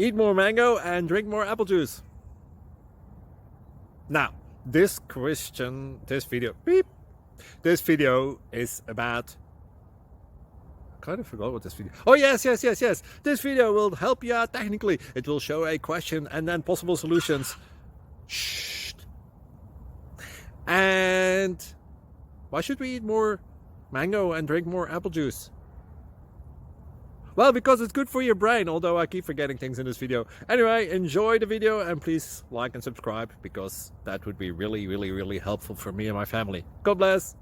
eat more mango and drink more apple juice. Now, this video is about, I kind of forgot what this video. Oh yes. This video will help you out technically. It will show a question and then possible solutions. Shh. And why should we eat more mango and drink more apple juice? Well, because it's good for your brain, although I keep forgetting things in this video. Anyway, enjoy the video and please like and subscribe, because that would be really helpful for me and my family. God bless.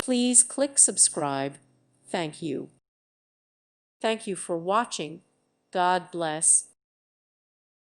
Please click subscribe. Thank you. Thank you for watching. God bless.